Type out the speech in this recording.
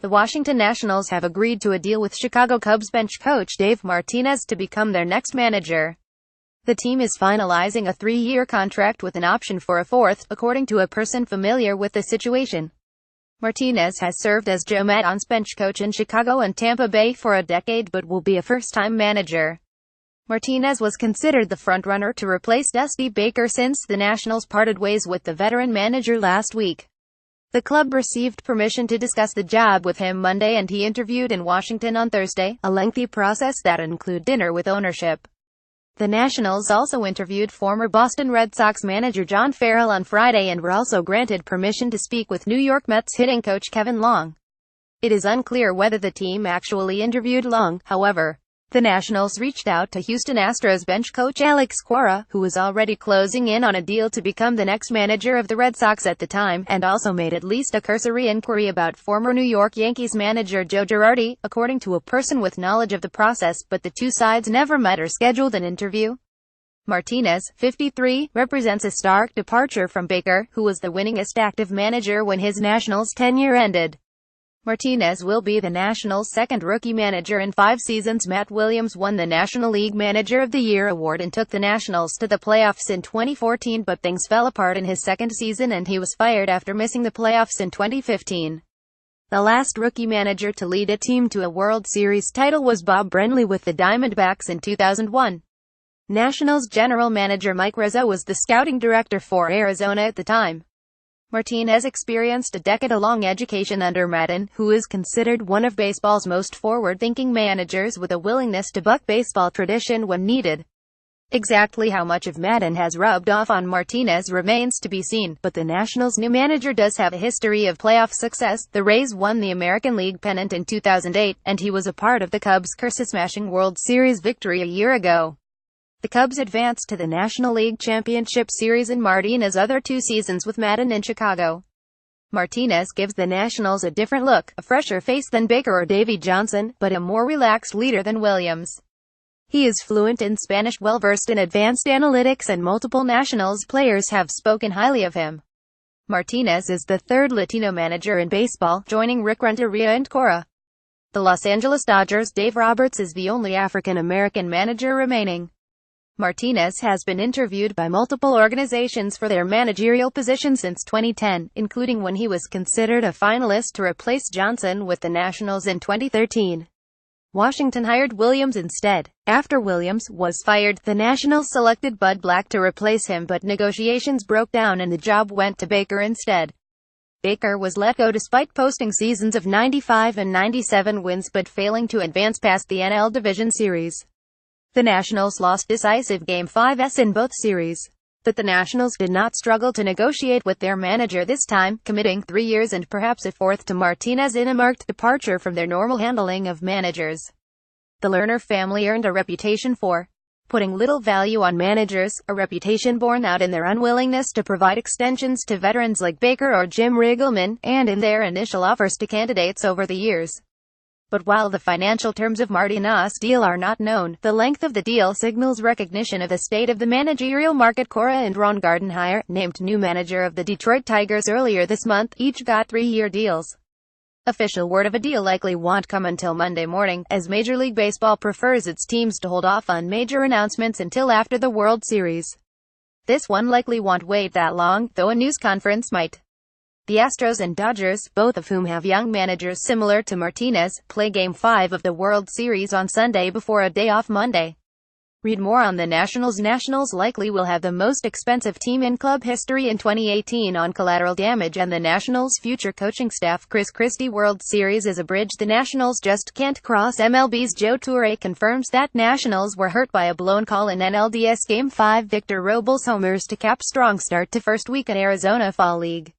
The Washington Nationals have agreed to a deal with Chicago Cubs bench coach Dave Martinez to become their next manager. The team is finalizing a 3-year contract with an option for a fourth, according to a person familiar with the situation. Martinez has served as Joe Maddon's bench coach in Chicago and Tampa Bay for a decade but will be a first-time manager. Martinez was considered the front-runner to replace Dusty Baker since the Nationals parted ways with the veteran manager last week. The club received permission to discuss the job with him Monday and he interviewed in Washington on Thursday, a lengthy process that included dinner with ownership. The Nationals also interviewed former Boston Red Sox manager John Farrell on Friday and were also granted permission to speak with New York Mets hitting coach Kevin Long. It is unclear whether the team actually interviewed Long, however. The Nationals reached out to Houston Astros bench coach Alex Cora, who was already closing in on a deal to become the next manager of the Red Sox at the time, and also made at least a cursory inquiry about former New York Yankees manager Joe Girardi, according to a person with knowledge of the process, but the two sides never met or scheduled an interview. Martinez, 53, represents a stark departure from Baker, who was the winningest active manager when his Nationals tenure ended. Martinez will be the Nationals' second rookie manager in 5 seasons. Matt Williams won the National League Manager of the Year award and took the Nationals to the playoffs in 2014, but things fell apart in his second season and he was fired after missing the playoffs in 2015. The last rookie manager to lead a team to a World Series title was Bob Brenly with the Diamondbacks in 2001. Nationals general manager Mike Rizzo was the scouting director for Arizona at the time. Martinez experienced a decade-long education under Maddon, who is considered one of baseball's most forward-thinking managers with a willingness to buck baseball tradition when needed. Exactly how much of Maddon has rubbed off on Martinez remains to be seen, but the Nationals' new manager does have a history of playoff success. The Rays won the American League pennant in 2008, and he was a part of the Cubs' curse-smashing World Series victory a year ago. The Cubs advanced to the National League Championship Series in Martinez's other 2 seasons with Maddon in Chicago. Martinez gives the Nationals a different look, a fresher face than Baker or Davey Johnson, but a more relaxed leader than Williams. He is fluent in Spanish, well-versed in advanced analytics, and multiple Nationals players have spoken highly of him. Martinez is the 3rd Latino manager in baseball, joining Rick Renteria and Cora. The Los Angeles Dodgers' Dave Roberts is the only African-American manager remaining. Martinez has been interviewed by multiple organizations for their managerial position since 2010, including when he was considered a finalist to replace Johnson with the Nationals in 2013. Washington hired Williams instead. After Williams was fired, the Nationals selected Bud Black to replace him, but negotiations broke down and the job went to Baker instead. Baker was let go despite posting seasons of 95 and 97 wins but failing to advance past the NL Division Series. The Nationals lost decisive Game 5s in both series. But the Nationals did not struggle to negotiate with their manager this time, committing 3 years and perhaps a fourth to Martinez in a marked departure from their normal handling of managers. The Lerner family earned a reputation for putting little value on managers, a reputation borne out in their unwillingness to provide extensions to veterans like Baker or Jim Riggleman, and in their initial offers to candidates over the years. But while the financial terms of Martinez's deal are not known, the length of the deal signals recognition of the state of the managerial market. Cora and Ron Gardenhire, named new manager of the Detroit Tigers earlier this month, each got 3-year deals. Official word of a deal likely won't come until Monday morning, as Major League Baseball prefers its teams to hold off on major announcements until after the World Series. This one likely won't wait that long, though a news conference might. The Astros and Dodgers, both of whom have young managers similar to Martinez, play Game 5 of the World Series on Sunday before a day off Monday. Read more on the Nationals. Nationals likely will have the most expensive team in club history in 2018 on collateral damage, and the Nationals' future coaching staff. Chris Christie. World Series is a bridge the Nationals just can't cross. MLB's Joe Torre confirms that Nationals were hurt by a blown call in NLDS Game 5. Victor Robles homers to cap strong start to first week at Arizona Fall League.